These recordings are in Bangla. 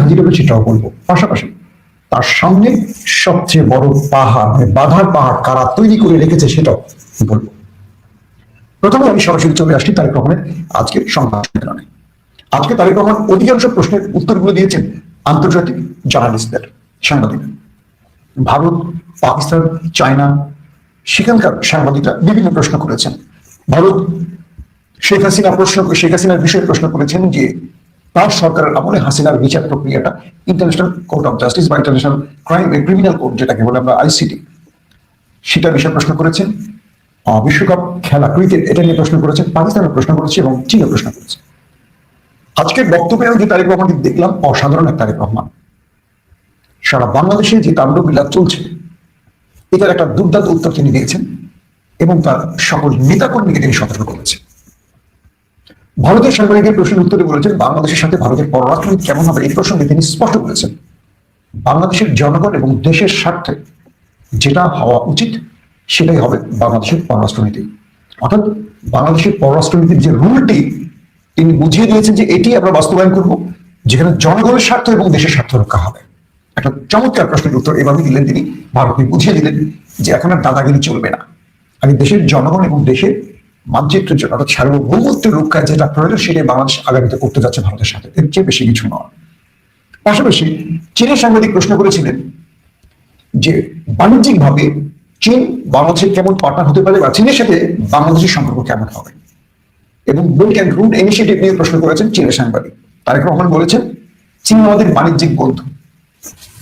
হাজির হবে সেটাও বলবো, পাশাপাশি তার সামনে সবচেয়ে বড় পাহাড় মানে বাধার পাহাড় কারা তৈরি করে রেখেছে সেটাও বলবো। প্রথমে আমি সরাসরি চলে আসছি তারেক রহমানের আজকের সংবাদ সম্মেলনে। আজকে তারেক রহমান অধিকাংশ প্রশ্নের উত্তরগুলো দিয়েছেন আন্তর্জাতিক জার্নালিস্টদের, সাংবাদিকদের। ভারত, পাকিস্তান, চায়না, সেখানকার সাংবাদিকরা বিভিন্ন প্রশ্ন করেছেন। ভারত শেখ হাসিনার বিষয়ে প্রশ্ন করেছেন যে তার সরকারের আমলে হাসিনার বিচার প্রক্রিয়াটা ইন্টারন্যাশনাল কোর্ট অফ জাস্টিস বা ইন্টারন্যাশনাল ক্রিমিনাল কোর্ট যেটাকে বলে আমরা আইসিটি, সেটা বিষয়ে প্রশ্ন করেছেন। বিশ্বকাপ খেলা ক্রিকেট এটা নিয়ে প্রশ্ন করেছেন, পাকিস্তানের প্রশ্ন করেছে এবং চীনের প্রশ্ন করেছে। আজকের বক্তব্যেও যে তারেক রহমানকে দেখলাম অসাধারণ এক তারেক রহমান। সারা বাংলাদেশে যে তাণ্ডবলীলা চলছে এটার একটা দুর্দান্ত উত্তর তিনি দিয়েছেন এবং তার সকল নেতাকর্মীকে তিনি সতর্ক করেছেন। ভারতের সাংবাদিকের প্রশ্নের উত্তরে বলেছেন বাংলাদেশের সাথে ভারতের পররাষ্ট্রনীতি কেমন হবে এই প্রসঙ্গে তিনি স্পষ্ট বলেছেন বাংলাদেশের জনগণ এবং দেশের স্বার্থে যেটা হওয়া উচিত সেটাই হবে বাংলাদেশের পররাষ্ট্রনীতি। অর্থাৎ বাংলাদেশের পররাষ্ট্রনীতির যে রুলটি তিনি বুঝিয়ে দিয়েছেন যে এটি আমরা বাস্তবায়ন করব যেখানে জনগণের স্বার্থ এবং দেশের স্বার্থ রক্ষা হবে। একটা চমৎকার প্রশ্নের উত্তর এভাবে দিলেন তিনি, ভারতকে বুঝিয়ে দিলেন যে এখন আর দাদাগিরি চলবে না, আগে দেশের জনগণ এবং দেশের মানচিত্রের জন্য অর্থাৎ সার্বভৌমত্বের রক্ষায় যেটা প্রয়োজন সেটাই বাংলাদেশ আগামীতে করতে যাচ্ছে ভারতের সাথে, এর চেয়ে বেশি কিছু নয়। পাশাপাশি চীনের সাংবাদিক প্রশ্ন করেছিলেন যে বাণিজ্যিকভাবে চীন বাংলাদেশের কেমন পার্টনার হতে পারে বা চীনের সাথে বাংলাদেশের সম্পর্ক কেমন হবে এবং বেল্ট অ্যান্ড রোড ইনিশিয়েটিভ নিয়ে প্রশ্ন করেছেন চীনের সাংবাদিক। তারেক রহমান বলেছেন চীন আমাদের বাণিজ্যিক বন্ধু,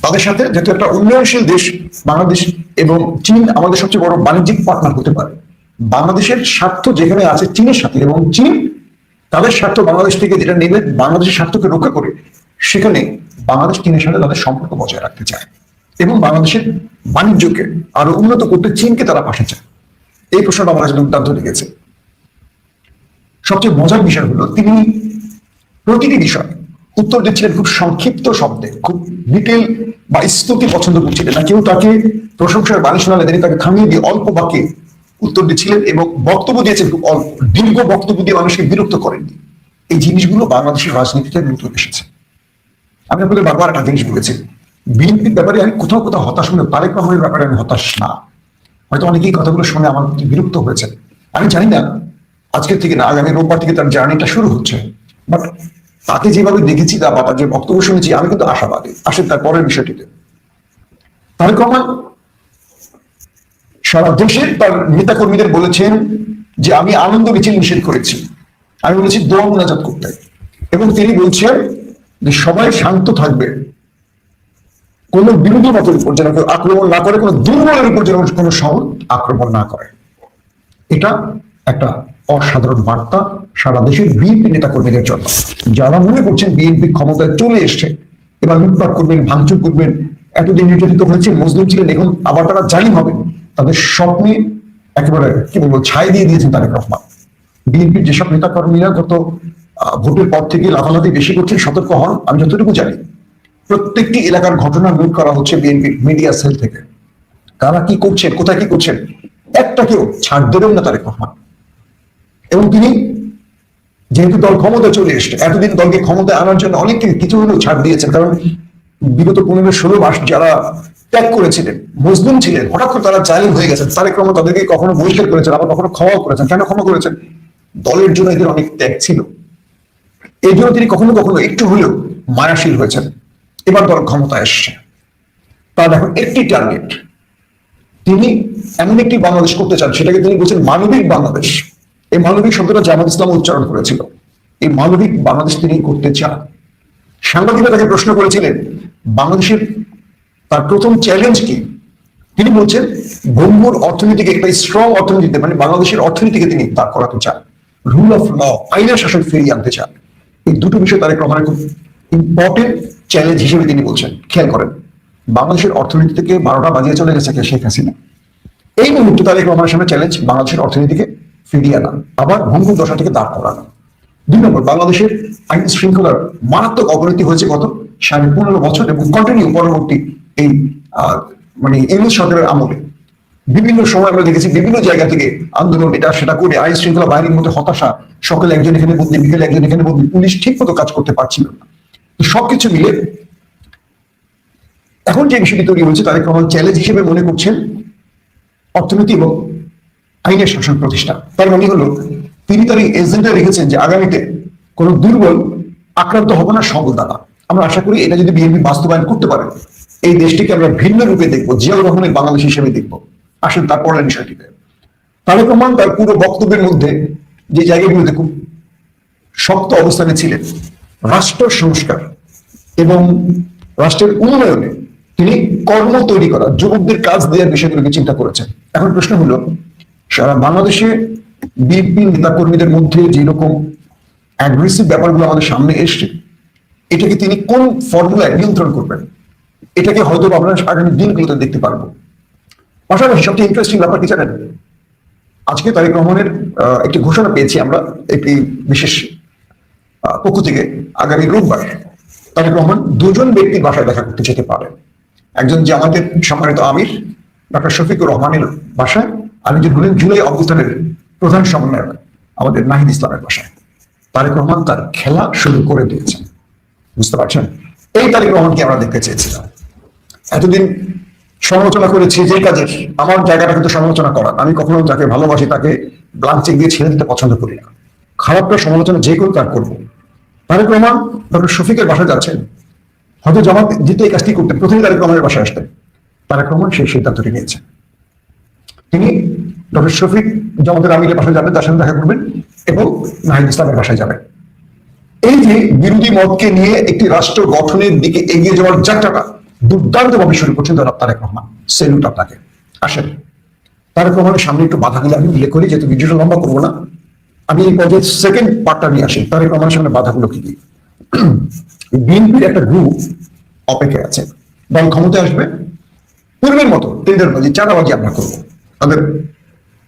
তাদের সাথে যেহেতু একটা উন্নয়নশীল দেশ বাংলাদেশ এবং চীন আমাদের সবচেয়ে বড় বাণিজ্যিক পার্টনার হতে পারে। বাংলাদেশের স্বার্থ যেখানে আছে চীনের সাথে এবং চীন তাদের স্বার্থ বাংলাদেশ থেকে যেটা নেবে বাংলাদেশের স্বার্থকে রক্ষা করে সেখানে বাংলাদেশ চীনের সাথে তাদের সম্পর্ক বজায় রাখতে চায় এবং বাংলাদেশের বাণিজ্যকে আরো উন্নত করতে চীনকে তারা পাশে চায়। এই প্রশ্নটা আমার কাছে দুর্দান্ত লেগেছে। সবচেয়ে মজার বিষয় হলো তিনি প্রতিটি বিষয় উত্তর দিচ্ছিলেন খুব সংক্ষিপ্ত শব্দে, খুব ডিটেল বা স্তুতি পছন্দ করছিলেন না, কেউ তাকে প্রশংসার বাণী শোনালে তিনি তাকে থামিয়ে দিয়ে অল্প বাক্যে উত্তর দিচ্ছিলেন এবং বক্তব্য দিয়েছেন খুব অল্প, দীর্ঘ বক্তব্য দিয়ে মানুষকে বিরক্ত করেননি। এই জিনিসগুলো বাংলাদেশের রাজনীতিতে নতুন এসেছে। আমি আপনাদের বারবার একটা জিনিস বলেছি, বিএনপির ব্যাপারে আমি কোথাও কোথাও হতাশ হলে তারেক রহমানের ব্যাপারে আমি হতাশ না। হয়তো অনেকেই কথাগুলো শুনে আমার বিরক্ত হয়েছে, আমি জানি না আজকের থেকে না আগামী রোববার থেকে তার জার্নিটা শুরু হচ্ছে, বাট তাকে যেভাবে দেখেছি বা তার যে বক্তব্য শুনেছি আমি কিন্তু আশাবাদী। আসেন তার পরের বিষয়টিতে। তারেক রহমান সারা দেশে তার নেতা কর্মীদের বলেছেন যে আমি আনন্দ মিছিল নিষেধ করেছি, আমি বলেছি দোয়া মোনাজাত করতে, এবং তিনি বলছেন যে সবাই শান্ত থাকবে, কোন বিরোধী মতের উপর যেন কেউ আক্রমণ না করে, কোন দুর্বলের উপর যেন কোনো শহর আক্রমণ না করে। এটা একটা অসাধারণ বার্তা সারা দেশের বিএনপি নেতা কর্মীদের জন্য, যারা মনে করছেন বিএনপি ক্ষমতায় চলে এসছে এবার লুটপাট করবেন, ভাঙচুর করবেন, এতদিন নির্যাতিত হয়েছে, মজলুম ছিলেন, এখন আবার তারা জালিম হবেন, তাদের স্বপ্নে একেবারে কি বলবো ছাই দিয়ে দিয়েছেন তারেক রহমান। বিএনপির যেসব নেতা কর্মীরা গত ভোটের পর থেকে লাফালাফি বেশি করছেন সতর্ক হন, আমি যতটুকু জানি প্রত্যেকটি এলাকার ঘটনা নোট করা হচ্ছে বিএনপির মিডিয়া সেল থেকে, কারা কি করছেন কোথায় কি করছেন একটা কেউ ছাড় দেবেন না তারেক রহমান। এবং তিনি যেহেতু দল ক্ষমতায় চলে এসছে, এতদিন দলকে ক্ষমতায় আনার জন্য অনেককে কিছু হলেও ছাড় দিয়েছেন, কারণ বিগত 15-16 মাস যারা ত্যাগ করেছিলেন, মজলুম ছিলেন, হঠাৎ করে তারা জালিম হয়ে গেছেন। তারেক রহমান তাদেরকে কখনো বহিষ্কার করেছেন, আবার কখনো ক্ষমা করেছেন। কেন ক্ষমা করেছেন? দলের জন্য এদের অনেক ত্যাগ ছিল, এই জন্য তিনি কখনো কখনো একটু হলেও মায়াশীল হয়েছেন। এবার দল ক্ষমতায় এসছে, তার এখন একটি টার্গেট, তিনি এমন একটি বাংলাদেশ করতে চান, সেটাকে তিনি বলছেন মানবিক বাংলাদেশ। এই মানবিক শব্দটা জামাত ইসলাম উচ্চারণ করেছিল, এই মানবিক বাংলাদেশ তিনি করতে চান। সাংবাদিকরা তাকে প্রশ্ন করেছিলেন বাংলাদেশের তার প্রথম চ্যালেঞ্জ কি, তিনি বলছেন ভঙ্গুর অর্থনীতিকে একটা স্ট্রং অর্থনীতিতে মানে বাংলাদেশের অর্থনীতিকে তিনি দাঁড় করাতে চান, রুল অফ ল আইনের শাসন ফিরিয়ে আনতে চান। এই দুটো বিষয় তারেক রহমানের খুব ইম্পর্টেন্ট চ্যালেঞ্জ হিসেবে তিনি বলছেন। খেয়াল করেন, বাংলাদেশের অর্থনীতি থেকে 12টা বাজিয়ে চলে গেছে শেখ হাসিনা, এই মুহূর্তে তারেক রহমানের সামনে চ্যালেঞ্জ বাংলাদেশের অর্থনীতিকে ফিরিয়ে আনা, আবার ভঙ্গুর দশা থেকে দাঁড় করানো। 2 নম্বর, বাংলাদেশের আইন শৃঙ্খলার মারাত্মক অবনতি হয়েছে গত 15.5 বছর এবং কন্টিনিউ পরবর্তী এই মানে ইউনিট সরকারের আমলে বিভিন্ন সময় আমরা দেখেছি বিভিন্ন জায়গা থেকে আন্দোলন এটা সেটা করে আইন শৃঙ্খলা বাহিনীর মধ্যে হতাশা, সকালে একজন এখানে বদলি, বিকেলে একজন এখানে বদলি, পুলিশ ঠিক মতো কাজ করতে পারছিল না। তো সবকিছু মিলে এখন যে বিষয়টি তৈরি হয়েছে তারেক রহমান চ্যালেঞ্জ হিসেবে মনে করছেন অর্থনীতি এবং আইনের শাসন প্রতিষ্ঠা। তার মানে হলো তিনি তার এই এজেন্ডা রেখেছেন যে আগামীতে কোন দুর্বল আক্রান্ত হবে না সবল দ্বারা। আমরা আশা করি এটা যদি বিএনপি বাস্তবায়ন করতে পারে এই দেশটিকে আমরা ভিন্ন রূপে দেখবো, জিয়াউর রহমানের বাংলাদেশ হিসেবে দেখবো। আসেন তারপরের বিষয়টিতে। তারেক রহমান তার পুরো বক্তব্যের মধ্যে যে জায়গাগুলোতে খুব শক্ত অবস্থানে ছিলেন, রাষ্ট্র সংস্কার এবং রাষ্ট্রের উন্নয়নে তিনি কর্ম তৈরি করা, যুবকদের কাজ দেওয়ার বিষয়গুলোকে চিন্তা করেছেন। এখন প্রশ্ন হলো, সারা বাংলাদেশে বিএনপি নেতা কর্মীদের মধ্যে যেরকম অ্যাগ্রেসিভ ব্যাপারগুলো আমাদের সামনে এসছে, এটাকে তিনি কোন ফর্মুলায় নিয়ন্ত্রণ করবেন, এটাকে হয়তো আমরা আগামী দিনগুলোতে দেখতে পারবো। পাশাপাশি সবচেয়ে ইন্টারেস্টিং ব্যাপার কি জানেন, আজকে তারেক রহমানের একটি ঘোষণা পেয়েছি আমরা একটি বিশেষ পক্ষ থেকে, আগামী রোববার তারেক রহমান দুজন ব্যক্তির বাসায় দেখা করতে যেতে পারেন। একজন যে আমাদের সম্মানিত আমির ডক্টর শফিকুর রহমানের বাসায়, আর একজন হলেন জুলাই অভ্যুত্থানের প্রধান সমন্বয়ক আমাদের নাহিদ ইসলামের বাসায়। তারেক রহমান তার খেলা শুরু করে দিয়েছেন, বুঝতে পারছেন? এই তারেক রহমানকে আমরা দেখতে চেয়েছিলাম। এতদিন সমালোচনা করেছি যে কাজের, আমার জায়গাটা কিন্তু সমালোচনা করার। আমি কখনো যাকে ভালোবাসি তাকে ব্লাঙ্ক চেক দিয়ে ছেড়ে দিতে পছন্দ করি না। খারাপটা সমালোচনা যে কেউ তার করবো। তারেক রহমান ডক্টর শফিকের বাসায় যাচ্ছেন, হয়তো জামাত জিতে এই কাজটি করতেন, প্রথমে তারেক রহমানের বাসায় আসতেন। তারেক রহমান সেই সিদ্ধান্তটি নিয়েছেন, তিনি ডক্টর শফিক জামাতের আমিরের বাসায় যাবেন, তার সাথে দেখা করবেন এবং নাহিদ ইসলামের বাসায় যাবেন। এই যে বিরোধী মতকে নিয়ে একটি রাষ্ট্র গঠনের দিকে এগিয়ে যাওয়ার যাত্রাটা দুর্দান্ত ভাবে শুরু করছেন জনাব তারেক রহমান। সেলুট আপনাকে। আসেন তারেক রহমানের সামনে একটু বাধাগুলো আমি উল্লেখ করি, যেহেতু ভিডিওটা লম্বা করবো না। আমি এই পর্যায়ে সেকেন্ড পার্টটা নিয়ে আসি। তারেক রহমানের সামনে বাধাগুলো কি কি? বিএনপির একটা গ্রুপ অপেক্ষায় আছে, দল ক্ষমতায় আসবে, পূর্বের মতো টেন্ডারবাজি চাঁদাবাজি আমরা করবো। তাদের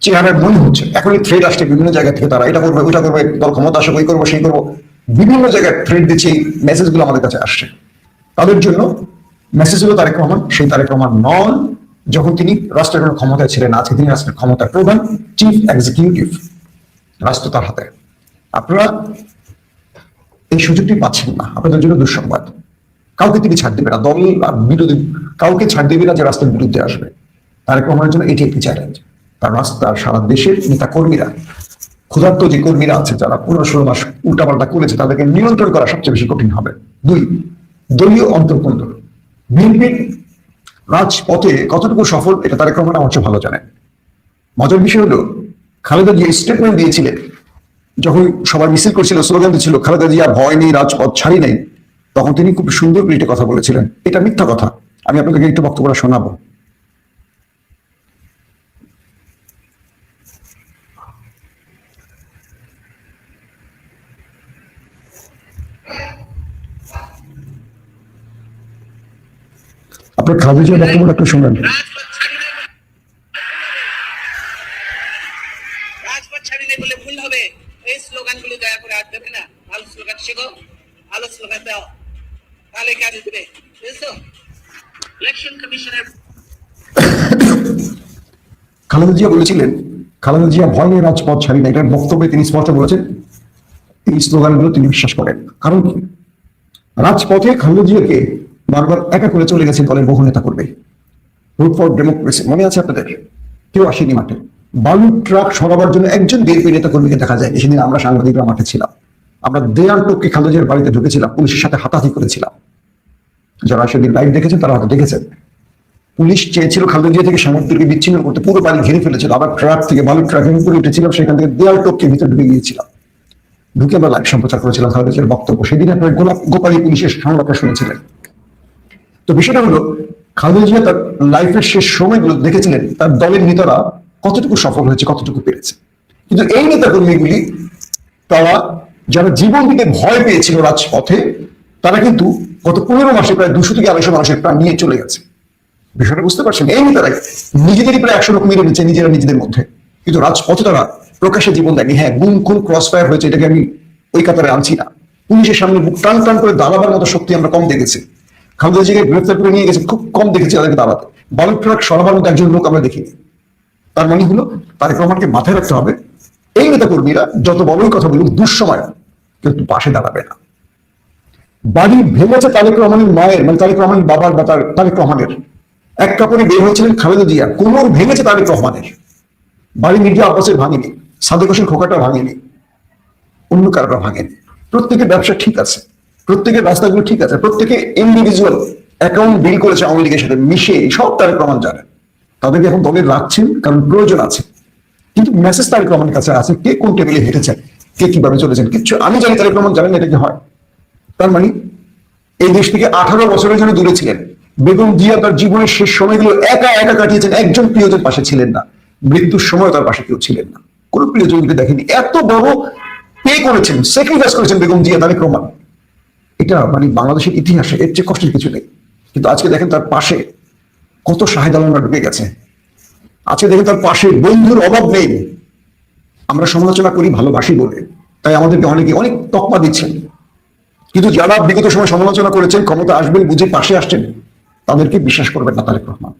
চেহারায় মনে হচ্ছে এখনই থ্রেড আসছে বিভিন্ন জায়গা থেকে, তারা এটা করবে ওইটা করবে, দল ক্ষমতা আসবে ওই করবো সেই করবো, বিভিন্ন জায়গায় থ্রেড দিচ্ছে। এই মেসেজগুলো আমাদের কাছে আসছে। তাদের জন্য মেসেজ হলো তারেক রহমান সেই তারেক রহমান নন যখন তিনি রাষ্ট্রের কোনো ক্ষমতায় ছিলেন। আজকে তিনি রাষ্ট্রের ক্ষমতার প্রধান, চিফ এক্সিকিউটিভ, রাষ্ট্র তার হাতে। আপনারা এই সুযোগটি পাচ্ছেন না, আপনাদের জন্য দুঃসংবাদ। কাউকে তিনি ছাড় দেবে না, দল আর বিরোধী কাউকে ছাড় দেবে না যে রাষ্ট্রের বিরুদ্ধে আসবে। তারেক রহমানের জন্য এটি একটি চ্যালেঞ্জ। তার রাস্তার সারা দেশের নেতা কর্মীরা, ক্ষুধার্ত যে কর্মীরা আছে যারা 15-16 মাস উল্টাপাল্টা করেছে, তাদেরকে নিয়ন্ত্রণ করা সবচেয়ে বেশি কঠিন হবে। 2, দলীয় অন্তর্কন্দ। বিএনপির রাজপথে কতটুকু সফল এটা তারেক রহমান আমার চেয়ে ভালো জানেন। মজার বিষয় হলো, খালেদা জিয়া স্টেটমেন্ট দিয়েছিলেন যখন সবাই মিছিল করছিল, স্লোগান দিচ্ছিল খালেদা জিয়া ভয় নেই, রাজপথ ছাড়ি নাই, তখন তিনি খুব সুন্দর করে একটা কথা বলেছিলেন। এটা মিথ্যা কথা। আমি আপনাদেরকে একটু বক্তব্যটা শোনাবো। আপনার খালেদা জিয়ার বক্তব্যটা একটু শুনবেন। রাজপথ ছাড়ি নেই বলে ভুল হবে। এই স্লোগানগুলো দয়া করে আর দেবে না। ভালো স্লোগান শেখো, ভালো স্লোগান দাও, তাহলে কাজ দেবে। বুঝছো? ইলেকশন কমিশনের খালেদা জিয়া বলেছিলেন খালেদা জিয়া ভয় নিয়ে রাজপথ ছাড়ি না, এটার বক্তব্যে তিনি স্পষ্ট বলেছেন এই স্লোগানগুলো তিনি বিশ্বাস করেন। কারণ কি, রাজপথে খালেদা জিয়াকে বারবার একা করে চলে গেছে দলের বহু নেতা করবে। রুট ফর ডেমোক্রেসি মনে আছে আপনাদের? কেউ আসেনি মাঠে। বালু ট্রাক সরাবার জন্য একজন বিএনপি নেতা কর্মীকে দেখা যায়। সেদিন আমরা সাংবাদিকরা মাঠে ছিলাম। আমরা দেয়াল টপকে খালেদা জিয়ার বাড়িতে ঢুকেছিলাম, পুলিশের সাথে হাতাহাতি করেছিলাম। যারা সেদিন লাইভ দেখেছেন তারা হয়তো দেখেছেন। পুলিশ চেয়েছিল খালেদা জিয়া থেকে সামগ্রীকে বিচ্ছিন্ন করতে, পুরো বাড়ি ঘিরে ফেলেছিল। আবার ট্রাক থেকে বালু ট্রাকের উপরে উঠেছিলাম, সেখান থেকে দেয়াল টপকে ভিতরে ঢুকে গিয়েছিলাম। ঢুকে আমরা লাইভ সম্প্রচার করেছিলাম খালেদা জিয়ার বক্তব্য। সেদিন আপনার গোপালী পুলিশের সংবাদটা শুনেছিলেন। তো বিষয়টা হলো, খালেদা জিয়া তার লাইফের শেষ সময়গুলো দেখেছিলেন তার দলের নেতারা কতটুকু সফল হয়েছে, কতটুকু পেরেছে। কিন্তু এই নেতা কর্মীগুলি, তারা যারা জীবন দিতে ভয় পেয়েছিল রাজপথে, তারা কিন্তু গত 15 মাসে প্রায় 200 থেকে 250 মানুষের প্রাণ নিয়ে চলে গেছে। বিষয়টা বুঝতে পারছেন? এই নেতারাই নিজেদেরই প্রায় 100 রকম মেরে নিচ্ছে নিজেরা নিজেদের মধ্যে, কিন্তু রাজপথে তারা প্রকাশ্যে জীবন দেয়নি। হ্যাঁ, গুম খুন ক্রস ফায়ার হয়েছে, এটাকে আমি ওই কাতারে আনছি না। পুলিশের সামনে বুক টান টান করে দাঁড়াবার মতো শক্তি আমরা কম দেখেছি। খালেদা জিয়াকে গ্রেফতার করে নিয়ে গেছে, খুব কম দেখেছি তাদেরকে দাঁড়াতে। বালু ট্রাক সরাবার মতো একজন লোক আমরা দেখিনি। তার মানে হলো, তারেক রহমানকে মাথায় রাখতে হবে, এই নেতা কর্মীরা যত বড়ই কথা বলুক, দুঃসময় কিন্তু পাশে দাঁড়াবে না। বাড়ি ভেঙেছে তারেক রহমানের মায়ের, মানে তারেক রহমানের বাবার বা তারেক রহমানের। এক কাপড়ে বের হয়েছিলেন খালেদা জিয়া, কোমর ভেঙেছে তারেক রহমানের। বাড়ি মির্জা আব্বাসের ভাঙেনি, সাদেক হোসেন খোকাটা ভাঙেনি, অন্য কারোর ভাঙেনি। প্রত্যেকের ব্যবসা ঠিক আছে, প্রত্যেকের রাস্তাগুলো ঠিক আছে, প্রত্যেকে ইন্ডিভিজুয়াল অ্যাকাউন্ট বিল করেছে আওয়ামী লীগের সাথে মিশে, সব তারেক রহমান জানেন। তাদেরকে এখন দলে রাখছেন কারণ প্রয়োজন আছে, কিন্তু মেসেজ তারেক রহমানের কাছে আছে, কে কোন টেবিলে হেঁটেছেন, কে কিভাবে চলেছেন কিচ্ছু আমি জানি, তারেক রহমান জানেন এটা কি হয়। তার মানে এই দেশ থেকে 18 বছরের জন্য দূরে ছিলেন। বেগম জিয়া তার জীবনের শেষ সময়গুলো একা একা কাটিয়েছেন, একজন প্রিয়জন পাশে ছিলেন না, মৃত্যুর সময় তার পাশে কেউ ছিলেন না, কোনো প্রিয়জনকে দেখেনি। এত বড় পে করেছেন, স্যাক্রিফাইস করেছেন বেগম জিয়া তারেক রহমান, এটা মানে বাংলাদেশের ইতিহাসে এর চেয়ে কষ্টের কিছু নেই। কিন্তু আজকে দেখেন তার পাশে কত শাহেদ আলমরা ঢুকে গেছে, আজকে দেখেন তার পাশে বন্ধুর অভাব নেই। আমরা সমালোচনা করি ভালোবাসি বলে, তাই আমাদেরকে অনেকে অনেক তকমা দিচ্ছেন, কিন্তু যারা বিগত সময় সমালোচনা করেছেন, ক্ষমতা আসবেন বুঝে পাশে আসছেন, তাদেরকে বিশ্বাস করবেন না তারেক রহমান।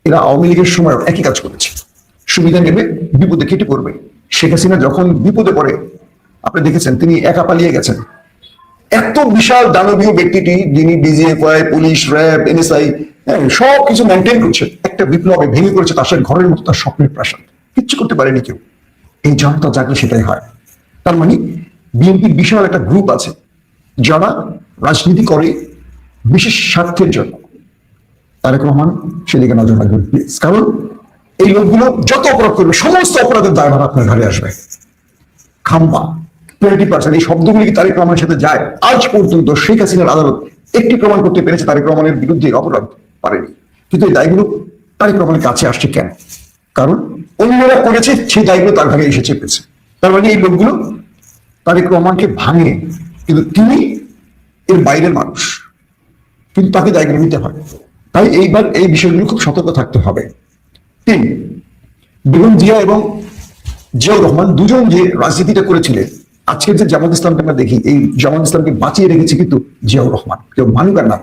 এরা আওয়ামী লীগের সময় একই কাজ করেছে, সুবিধা নেবে, বিপদে কেটে পড়বে। শেখ হাসিনা যখন বিপদে পড়ে আপনি দেখেছেন তিনি একা পালিয়ে গেছেন। এত বিশাল দানবীয় ব্যক্তিটি, যিনি ডিজিএফআই, পুলিশ, র্যাব, এনএসআই সব কিছু মেনটেন করছে, একটা বিপ্লবে ভেঙে করেছে তার সাথে ঘরের মতো তার স্বপ্নের প্রাসাদ, কিচ্ছু করতে পারেনি কেউ। এই জনতা জাগলে সেটাই হয়। তার মানে বিএনপির বিশাল একটা গ্রুপ আছে যারা রাজনীতি করে বিশেষ স্বার্থের জন্য। তারেক রহমান সেদিকে নজর রাখবেন প্লিজ, কারণ এই লোকগুলো যত অপরাধ করবে সমস্ত অপরাধের দায়ভার আপনার ঘরে আসবে। খাম্বা 20% এই শব্দগুলি কি তারেক রহমানের সাথে যায়? আজ পর্যন্ত শেখ হাসিনার আদালত একটি প্রমাণ করতে পেরেছে তারেক রহমানের বিরুদ্ধে অপরাধ, পারেনি। কিন্তু এই দায়গুলো তারেক রহমানের কাছে আসছে কেন? কারণ অন্যরা করেছে, সেই দায়গুলো তার ঘরে এসে চেপেছে। তার মানে এই লোকগুলো তারেক রহমানকে ভাঙে, কিন্তু তিনি এর বাইরের মানুষ, কিন্তু তাকে দায়গুলো নিতে হয়। তাই এইবার এই বিষয়গুলো খুব সতর্ক থাকতে হবে। 3, বেগম জিয়া এবং জিয়াউর রহমান দুজন যে রাজনীতিটা করেছিলেন, আজকের যে জামাত ইসলামকে আমরা দেখি, এই জামাত ইসলামকে বাঁচিয়ে রেখেছে কিন্তু জিয়াউর রহমান। কেউ মানুক আর না,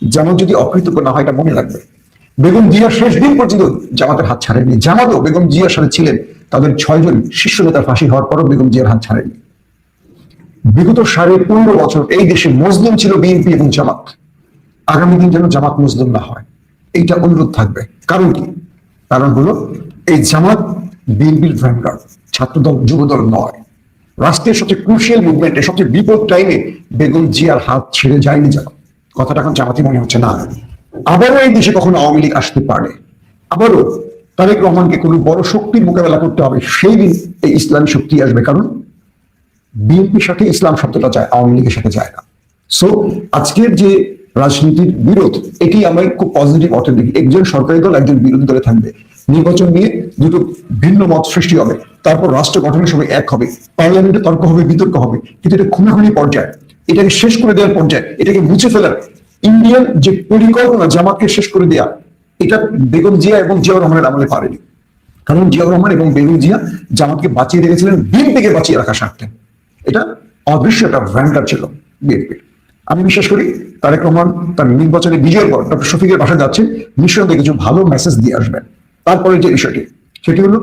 জামাত যদি অকৃতজ্ঞ না হয় এটা মনে রাখবে। বেগম জিয়া শেষ দিন পর্যন্ত জামাতের হাত ছাড়েননি, জামাতও বেগম জিয়ার সাথে ছিলেন, তাদের 6 জন শীর্ষ নেতার ফাঁসি হওয়ার পরও বেগম জিয়ার হাত ছাড়েননি। বিগত 15.5 বছর এই দেশে মজলুম ছিল বিএনপি এবং জামাত, আগামী দিন যেন জামাত মজলুম না হয়, এইটা অনুরোধ থাকবে। কারণ কি? কারণ হলো এই জামাত বিএনপির ভ্যানগার্ড, ছাত্রদল যুবদল নয়। রাষ্ট্রের সবচেয়ে ক্রুশিয়াল মুভমেন্টে সবচেয়ে বিপদ টাইমে বেগম জিয়ার হাত ছেড়ে যায়নি জামাত, কথাটা এখন জামাতি মনে হচ্ছে না। আবারও এই দেশে কখনো আওয়ামী লীগ আসতে পারে, আবারও তারেক রহমানকে কোনো বড় শক্তির মোকাবেলা করতে হবে, সেই দিন এই ইসলামী শক্তি আসবে। কারণ বিএনপির সাথে ইসলাম শব্দটা যায়, আওয়ামী লীগের সাথে যায় না। সো আজকের যে রাজনীতির বিরোধ, এটি আমরা খুব পজিটিভ অর্থে দেখি। একজন সরকারি দল, একজন বিরোধী দলে থাকবে, নির্বাচন নিয়ে দুটো ভিন্ন মত সৃষ্টি হবে, তারপর রাষ্ট্র গঠনের সময় এক হবে, পার্লামেন্টে তর্ক হবে, বিতর্ক হবে, কিন্তু এটা খুনাখুনি পর্যায়ে, এটাকে শেষ করে দেওয়ার পর্যায়ে, এটাকে মুছে ফেলার ইন্ডিয়ান যে পরিকল্পনা জামাতকে শেষ করে দেয়া, এটা বেগম জিয়া এবং জিয়াউর রহমানের আমলে পারেনি। কারণ জিয়াউর রহমান এবং বেগম জিয়া জামাতকে বাঁচিয়ে রেখেছিলেন বিএনপিকে বাঁচিয়ে রাখা স্বার্থে। এটা অদৃশ্য একটা ভ্যানগার্ড ছিল বিএনপির। আমি বিশ্বাস করি তারেক রহমান তার নির্বাচনে বিজয়ের পর ডক্টর শফিকের বাসায় যাচ্ছেন, নিঃসন্দেহে কিছু ভালো মেসেজ দিয়ে আসবেন। তারপরে যে বিষয়টি, সেটি হলো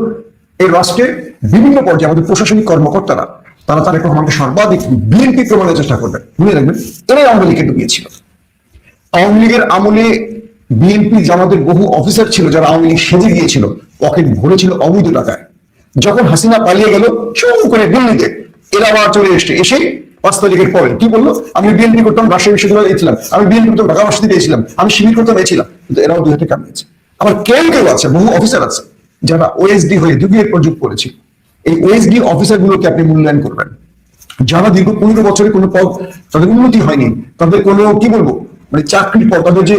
এই রাষ্ট্রের বিভিন্ন পর্যায়ে আমাদের প্রশাসনিক কর্মকর্তারা, তারা তারেক রহমানকে সর্বাধিক বিএনপি প্রমাণের চেষ্টা করবেন। মনে রাখবেন, এরাই আওয়ামী লীগকে ডুবিয়েছিল। আওয়ামী লীগের আমলে বিএনপি জামাতের বহু অফিসার ছিল যারা আওয়ামী লীগ সেজে গিয়েছিল, পকেট ভরেছিল অবৈধ টাকায়। যখন হাসিনা পালিয়ে গেল চুপ করে দিল্লিতে, এরা আবার চলে এসে 5 তারিখের পরে কি বললো, আমি বিএনপি করতাম রাজশাহী বিশ্ববিদ্যালয়ে ছিলাম, আমি বিএনপি করতাম ঢাকা ভার্সিটিতে ছিলাম, আমি শিবির করতাম ছিলাম। কিন্তু এরাও 2 হাতে কামিয়েছে। আবার কেউ কেউ আছে, বহু অফিসার আছে যারা ওএসডি হয়ে যুগের পর যুগ করেছিল। এই ওএসডি অফিসার গুলোকে আপনি মূল্যায়ন করবেন, যারা দীর্ঘ 15 বছরে কোনো পদ তাদের উন্নতি হয়নি, তাদের কোনো কি বলবো মানে চাকরির পর তাদের যে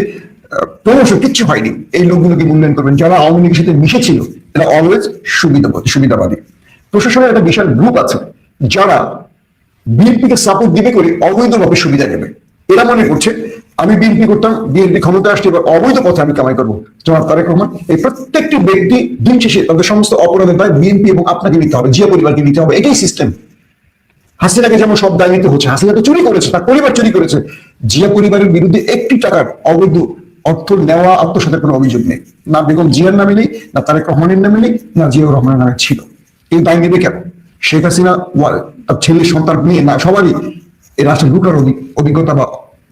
প্রমোশন কিচ্ছু হয়নি, এই লোকগুলোকে মূল্যায়ন করবেন। যারা আওয়ামী লীগের সাথে মিশেছিল এরা অলওয়েজ সুবিধাবাদী। প্রশাসনের একটা বিশাল গ্রুপ আছে যারা বিএনপিকে সাপোর্ট দিবে করে অবৈধভাবে সুবিধা নেবে। এরা মনে করছে আমি বিএনপি করতাম, বিএনপি ক্ষমতা আসছে, এবার অবৈধ পথে আমি কামাই করবো। জনাব তারেক রহমান, এই প্রত্যেকটি ব্যক্তি দিন শেষে তাদের সমস্ত অপরাধের দায় বিএনপি এবং আপনাকে নিতে হবে, জিয়া পরিবারকে নিতে হবে। এটাই সিস্টেম। হাসিনাকে যেমন সব দায় নিতে হচ্ছে, হাসিনা তো চুরি করেছে, তার পরিবার চুরি করেছে। জিয়া পরিবারের বিরুদ্ধে একটি টাকার অবৈধ অর্থ নেওয়া আত্মসাতের কোনো অভিযোগ নেই, না বেগম জিয়ার নামে নেই, না তারেক রহমানের নামে নেই, না জিয়াউর রহমানের নামে ছিল। এই দায় নেবে কেন? শেখ হাসিনা তার ছেলে সন্তান নিয়ে না, সবারই এই রাষ্ট্রে লুটার অভিজ্ঞতা বা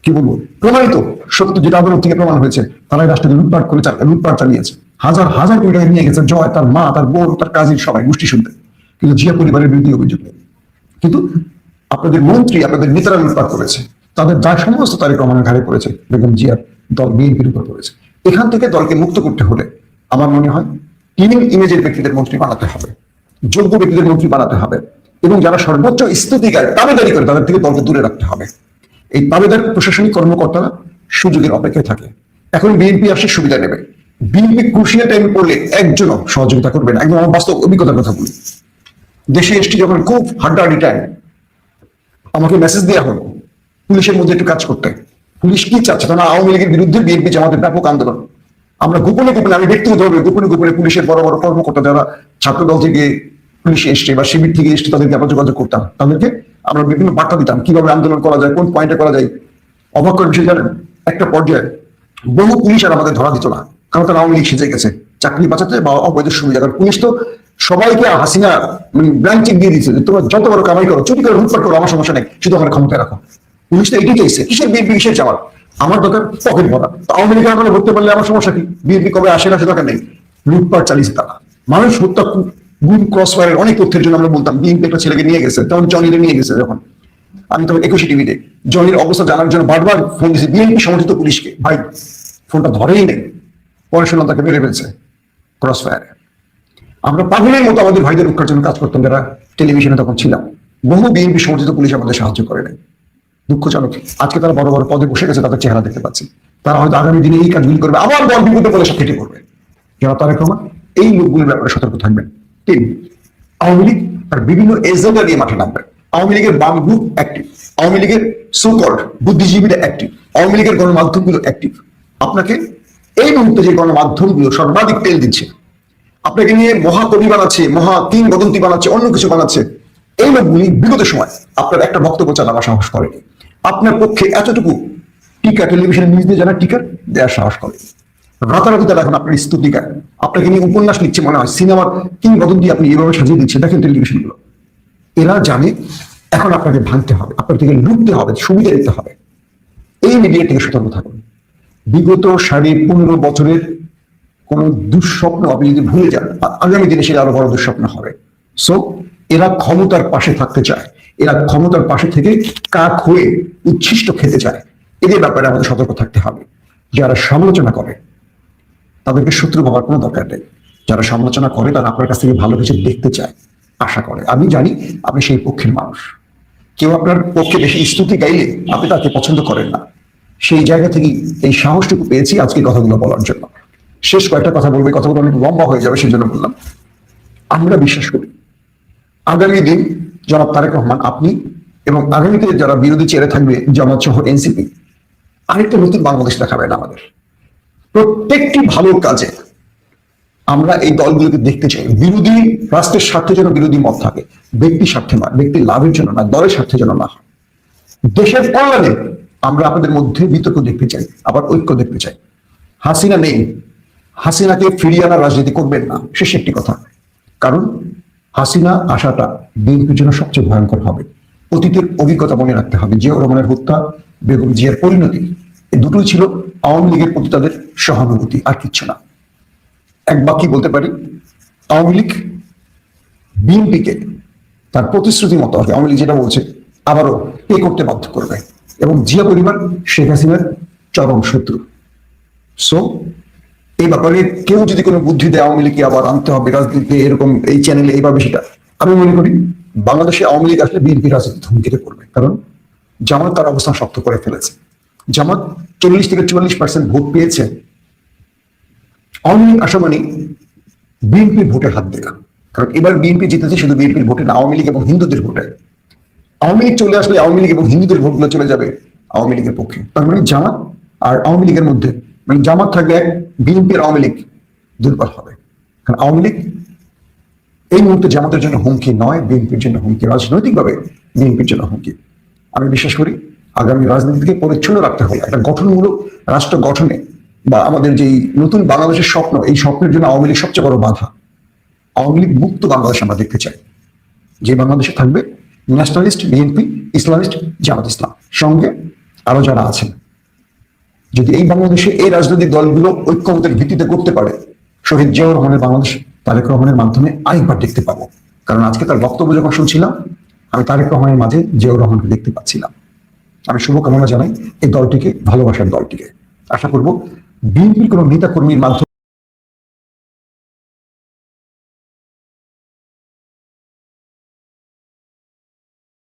কি বলবো প্রমাণিত সত্য যেটা আদালত থেকে প্রমাণ হয়েছে, তারা এই রাষ্ট্রকে লুটপাট চালিয়েছে। হাজার হাজার কোটি টাকা নিয়ে গেছে জয়, তার মা, তার বোন, তার কাজিন, সবাই গোষ্ঠী শুনতে। কিন্তু জিয়া পরিবারের বিরুদ্ধে অভিযোগ নেই। কিন্তু আপনাদের মন্ত্রী, আপনাদের নেতারা লুটপাট করেছে, তাদের যা সমস্ত তারেক রহমানের ঘাড়ে পড়েছে, বেগম জিয়ার দল বিএনপির উপর পড়েছে। এখান থেকে দলকে মুক্ত করতে হলে আমার মনে হয় ক্লিন ইমেজের ব্যক্তিদের মন্ত্রী বানাতে হবে, যোগ্য ব্যক্তিদের মন্ত্রী বানাতে হবে, এবং যারা সর্বোচ্চ স্তুতিকার দাবিদারি করে তাদের থেকে দলকে দূরে রাখতে হবে। এই দাবিদার প্রশাসনিক কর্মকর্তারা সুযোগের অপেক্ষায় থাকে। এখন বিএনপি আসে সুবিধা নেবে। বিএনপি ক্রুশিয়াল টাইম পড়লে একজনও সহযোগিতা করবে না। একদম আমার বাস্তব অভিজ্ঞতার কথা বলি। দেশে এসটি যখন খুব হাড্ডাহাড্ডি টাইম, আমাকে মেসেজ দেওয়া হলো পুলিশের মধ্যে একটু কাজ করতে। পুলিশ কি চাচ্ছে? তারা আওয়ামী লীগের বিরুদ্ধে বিএনপি জামাতের ব্যাপক আন্দোলন। আমরা গোপনে গোপনে, আমি ব্যক্তিগতভাবে গোপনে গোপনে পুলিশের বড় বড় কর্মকর্তা যারা ছাত্রদল থেকে পুলিশে এসছে বা শিবির থেকে এসছে তাদেরকে আমরা যোগাযোগ করতাম। তাদেরকে আমরা বিভিন্ন বার্তা দিতাম কিভাবে আন্দোলন করা যায়, কোন পয়েন্টে করা যায়। অবাক করার বিষয় জানেন, একটা পর্যায়ে বহু পুলিশ আর আমাদের ধরা দিত না, কারণ তারা আওয়ামী লীগ সেজে গেছে চাকরি বাঁচাতে বা অবৈধ সুবিধা। কারণ পুলিশ তো সবাইকে হাসিনা ব্ল্যাঙ্ক চেক দিয়ে দিচ্ছে যে তোমরা যত বড় কামাই করো, চুরি করে লুটপাট করো, আমার সমস্যা নেই, শুধু আমার ক্ষমতায় রাখো। পুলিশ তো এটাই চাইছে, কিসের বিএনপি, কিসের জামাত, আমার দরকার পকেট ভরা। আওয়ামী লীগের আমরা ধরতে পারলে আমার সমস্যা কি? বিএনপি কবে আসে না সে দরকার নেই। লুটপাট চালিয়েছে তারা। মানুষ হত্যা, গুম, ক্রস ফায়ারের অনেক তথ্যের জন্য আমরা বলতাম বিএনপি একটা ছেলেকে নিয়ে গেছে, তখন জনিরে নিয়ে গেছে। যখন আমি তখন 21 টিভিতে জনির অবস্থা জানার জন্য বারবার ফোন দিয়েছি বিএনপি সমর্থিত পুলিশকে, ভাই ফোনটা ধরেই নেই। পরে শুনলাম তাকে মেরে ফেলছে ক্রস ফায়ারে। আমরা পাগলের মতো আমাদের ভাইদের রক্ষার জন্য কাজ করতাম যারা টেলিভিশনে তখন ছিলাম। বহু বিএনপি সমর্থিত পুলিশ আমাদের সাহায্য করে নাই। দুঃখজনক, আজকে তারা বড় বড় পদে বসে গেছে, তাদের চেহারা দেখতে পাচ্ছি। তারা হয়তো আগামী দিনে এই কাজগুলি করবে, আবার দল বিপদে পড়ে সব কেটে করবে। যারা তারেক রহমান, এই লোকগুলোর ব্যাপারে সতর্ক থাকবেন। তিন, আওয়ামী লীগ তার বিভিন্ন এজেন্ডা নিয়ে মাঠে নামবে। আওয়ামী লীগের বাম গ্রুপ অ্যাক্টিভ, আওয়ামী লীগের সুকল্ড বুদ্ধিজীবীরা অ্যাক্টিভ, আওয়ামী লীগের গণমাধ্যমগুলো অ্যাক্টিভ। আপনাকে এই মুহূর্তে যে গণমাধ্যমগুলো সর্বাধিক তেল দিচ্ছে, আপনাকে নিয়ে মহাকবি বানাচ্ছে, মহা কিংবদন্তি বানাচ্ছে, অন্য কিছু বানাচ্ছে, এই লোকগুলি বিগত সময় আপনার একটা বক্তব্য চালাবার সাহস করেনি। আপনার পক্ষে এতটুকু টিকা টেলিভিশনের নিউজ দিয়ে যারা টিকা দেওয়ার সাহস করে, রাতারাতি তারা এখন আপনার স্তুতিকার, আপনাকে নিয়ে উপন্যাস লিখছে মনে হয়, সিনেমার কিংবদন্তি আপনি এভাবে সাজিয়ে দিচ্ছে। দেখেন টেলিভিশনগুলো, এরা জানে এখন আপনাকে ভাঙতে হবে, আপনার থেকে লুটতে হবে, সুবিধা দিতে হবে। এই মিডিয়া থেকে সতর্ক থাকুন। বিগত 15.5 বছরের কোন দুঃস্বপ্ন আপনি যদি ভুলে যান, আগামী দিনে সেটা আরো বড় দুঃস্বপ্ন হবে। সো এরা ক্ষমতার পাশে থাকতে চায়, এরা ক্ষমতার পাশে থেকে কাক হয়ে উচ্ছিষ্ট খেতে চায়। এদের ব্যাপারে আমাদের সতর্ক থাকতে হবে। যারা সমালোচনা করে তাদেরকে শত্রু ভাবার কোনো দরকার নেই। যারা সমালোচনা করে তারা আপনার কাছ থেকে ভালো কিছু দেখতে চায়, আশা করে। আমি জানি আপনি সেই পক্ষের মানুষ। কেউ আপনার পক্ষে বেশি স্তুতি গাইলে আপনি তাকে পছন্দ করেন না। সেই জায়গা থেকেই এই সাহসটুকু পেয়েছি আজকে কথাগুলো বলার জন্য। শেষ কয়েকটা কথা বলবো, কথাগুলো অনেক লম্বা হয়ে যাবে, সেই জন্য বললাম। আমরা বিশ্বাস করি আগামী দিন জনাব তারেক রহমান, আপনি এবং আগামীতে যারা বিরোধী চেয়ারে থাকবে জামাত সহ এনসিপি, আরেকটা নতুন বাংলাদেশ দেখাবেন আমাদের। প্রত্যেকটি ভালো কাজে আমরা এই দলগুলোকে দেখতে চাই বিরোধী রাষ্ট্রের স্বার্থে যেন বিরোধী মত থাকে, ব্যক্তি স্বার্থে নয়, ব্যক্তির লাভের জন্য না, দলের স্বার্থে যেন না হয়। দেশের কল্যাণে আমরা আপনাদের মধ্যে বিতর্ক দেখতে চাই, আবার ঐক্য দেখতে চাই। হাসিনা নেই, হাসিনাকে ফিরিয়ে আনার রাজনীতি করবেন না, শেষ একটি কথা। কারণ হাসিনা আসাটা বিএনপির জন্য সবচেয়ে ভয়ঙ্কর হবে। অতীতের অভিজ্ঞতা মনে রাখতে হবে। জিয়াউর রহমানের হত্যা, বেগম জিয়ার পরিণতি, এই দুটোই ছিল আওয়ামী লীগের প্রতি তাদের সহানুভূতি, আর কিচ্ছু না। এক বাক্যে বলতে পারি, আওয়ামী লীগ বিএনপিকে তার প্রতিশ্রুতি মতো আওয়ামী লীগ যেটা বলছে আবারও পে করতে বাধ্য করবে, এবং জিয়া পরিবার শেখ হাসিনার চরম শত্রু। সো এই ব্যাপারে কেউ যদি কোনো বুদ্ধি দেয় আওয়ামী লীগকে আবার আনতে হবে রাজনীতিতে, এরকম এই চ্যানেলে এইভাবে, সেটা আমি মনে করি বাংলাদেশে আওয়ামী লীগ আসলে বিএনপি রাজনীতি হুমকিতে পড়বে। কারণ জামাত তার অবস্থান শক্ত করে ফেলেছে। জামাত 40 থেকে 44% ভোট পেয়েছে। আওয়ামী লীগ আসা মানে বিএনপির ভোটের হাত দেয়া। কারণ এবার বিএনপি জিতেছে শুধু বিএনপির ভোটে না, আওয়ামী লীগ এবং হিন্দুদের ভোটে। আওয়ামী লীগ চলে আসলে আওয়ামী লীগ এবং হিন্দুদের ভোটগুলো চলে যাবে আওয়ামী লীগের পক্ষে। তার মানে জামাত আর আওয়ামী লীগের মধ্যে, মানে জামাত থাকবে এক, বিএনপির আওয়ামী লীগ দুর্বল হবে। কারণ আওয়ামী লীগ এই মুহূর্তে জামাতের জন্য হুমকি নয়, বিএনপির জন্য হুমকি, রাজনৈতিকভাবে বিএনপির জন্য হুমকি। আমি বিশ্বাস করি আগামী রাজনীতিকে পরিচ্ছন্ন রাখতে হবে। একটা গঠনমূলক রাষ্ট্র গঠনে বা আমাদের যে নতুন বাংলাদেশের স্বপ্ন, এই স্বপ্নের জন্য আওয়ামী লীগ সবচেয়ে বড় বাধা। আওয়ামী লীগ মুক্ত বাংলাদেশ আমরা দেখতে চাই, যে বাংলাদেশে থাকবে ন্যাশনালিস্ট বিএনপি, ইসলামিস্ট জামাত ইসলাম, সঙ্গে আরো যারা আছেন, যদি এই বাংলাদেশে এই রাজনৈতিক দলগুলো ঐক্যমতের ভিত্তিতে করতে পারে, শহীদ জিয়াউর রহমানের বাংলাদেশ তারেক রহমানের মাধ্যমে আরেকবার দেখতে পাবো। কারণ আজকে তার বক্তব্য যখন শুনছিলাম, আমি তারেক রহমানের মাঝে জিয়াউর রহমানকে দেখতে পাচ্ছিলাম। আমি শুভকামনা জানাই এই দলটিকে, ভালোবাসার দলটিকে। আশা করব বিএনপির কোনো নেতা কর্মীর মাধ্যমে